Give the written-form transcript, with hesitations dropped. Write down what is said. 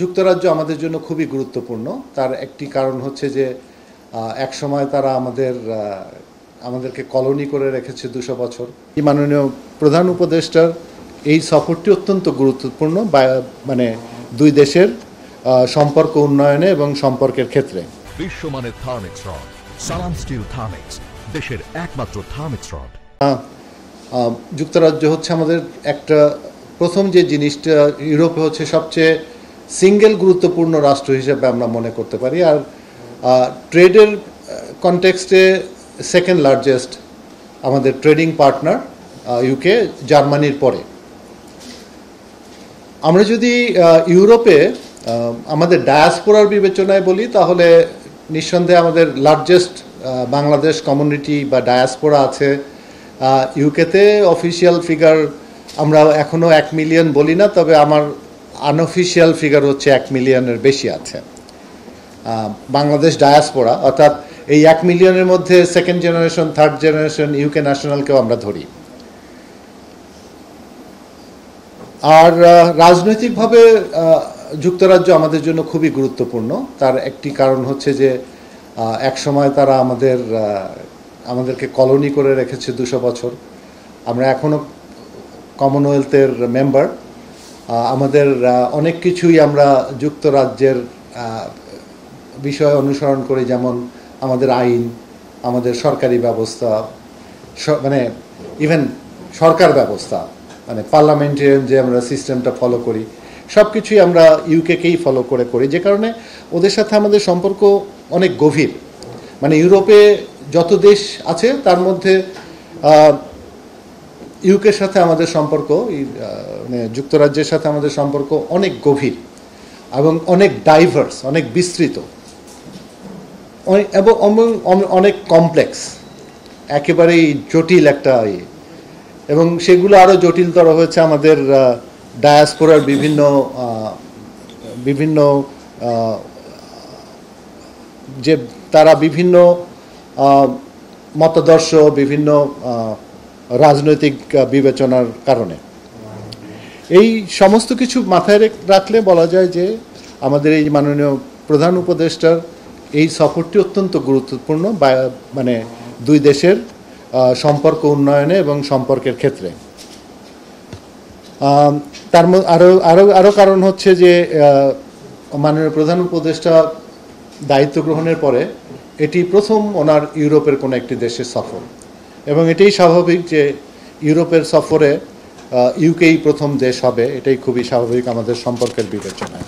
যুক্তরাজ্য আমাদের জন্য খুবই গুরুত্বপূর্ণ। তার একটি কারণ হচ্ছে যে একসময় তারা আমাদেরকে কলোনি করে রেখেছে 200 বছর। মাননীয় প্রধান উপদেষ্টার এই সফরটি অত্যন্ত গুরুত্বপূর্ণ, মানে দুই দেশের সম্পর্ক উন্নয়নে এবং সম্পর্কের ক্ষেত্রে। বিশ্বমানের থার্মিক্স রড, সালাম স্টিল থার্মিক্স, দেশের একমাত্র থার্মিক্স রড। যুক্তরাজ্য হচ্ছে আমাদের একটা প্রথম যে জিনিসটা, ইউরোপে হচ্ছে সবচেয়ে সিঙ্গেল গুরুত্বপূর্ণ রাষ্ট্র হিসেবে আমরা মনে করতে পারি, আর ট্রেডের কনটেক্সটে সেকেন্ড লার্জেস্ট আমাদের ট্রেডিং পার্টনার ইউকে, জার্মানির পরে। আমরা যদি ইউরোপে আমাদের ডায়াসপোরার বিবেচনায় বলি, তাহলে নিঃসন্দেহে আমাদের লার্জেস্ট বাংলাদেশ কমিউনিটি বা ডায়াসপোরা আছে ইউকেতে। অফিসিয়াল ফিগার আমরা এখনও 1 মিলিয়ন বলি না, তবে আমার আনঅফিসিয়াল ফিগার হচ্ছে 1 মিলিয়নের বেশি আছে বাংলাদেশ ডায়াসপোরা, অর্থাৎ এই 1 মিলিয়নের মধ্যে second generation, third generation UK ন্যাশনালকেও আমরা ধরি। আর রাজনৈতিকভাবে যুক্তরাজ্য আমাদের জন্য খুবই গুরুত্বপূর্ণ। তার একটি কারণ হচ্ছে যে একসময় তারা আমাদেরকে কলোনি করে রেখেছে 200 বছর। আমরা এখনও কমনওয়েলথের মেম্বার। আমাদের অনেক কিছুই আমরা যুক্তরাজ্যের বিষয় অনুসরণ করি, যেমন আমাদের আইন, আমাদের সরকারি ব্যবস্থা, মানে ইভেন সরকার ব্যবস্থা, মানে পার্লামেন্টারিয়ান যে আমরা সিস্টেমটা ফলো করি, সব কিছুই আমরা ইউকেকেই ফলো করি, যে কারণে ওদের সাথে আমাদের সম্পর্ক অনেক গভীর। মানে ইউরোপে যত দেশ আছে তার মধ্যে ইউকের সাথে আমাদের সম্পর্ক, মানে যুক্তরাজ্যের সাথে আমাদের সম্পর্ক অনেক গভীর এবং অনেক ডাইভার্স, অনেক বিস্তৃত এবং অনেক কমপ্লেক্স, একেবারেই জটিল একটা এবং সেগুলো আরও জটিলতর হয়েছে আমাদের ডায়াসপোরার বিভিন্ন যে তারা বিভিন্ন মতাদর্শ, বিভিন্ন রাজনৈতিক বিবেচনার কারণে। এই সমস্ত কিছু মাথায় রাখলে বলা যায় যে আমাদের এই মাননীয় প্রধান উপদেষ্টার এই সফরটি অত্যন্ত গুরুত্বপূর্ণ, মানে দুই দেশের সম্পর্ক উন্নয়নে এবং সম্পর্কের ক্ষেত্রে। তার আরও কারণ হচ্ছে যে মাননীয় প্রধান উপদেষ্টা দায়িত্ব গ্রহণের পরে এটি প্রথম ওনার ইউরোপের কোনো একটি দেশের সফর, এবং এটাই স্বাভাবিক যে ইউরোপের সফরে ইউকেই প্রথম দেশ হবে, এটাই খুবই স্বাভাবিক আমাদের সম্পর্কের বিবেচনায়।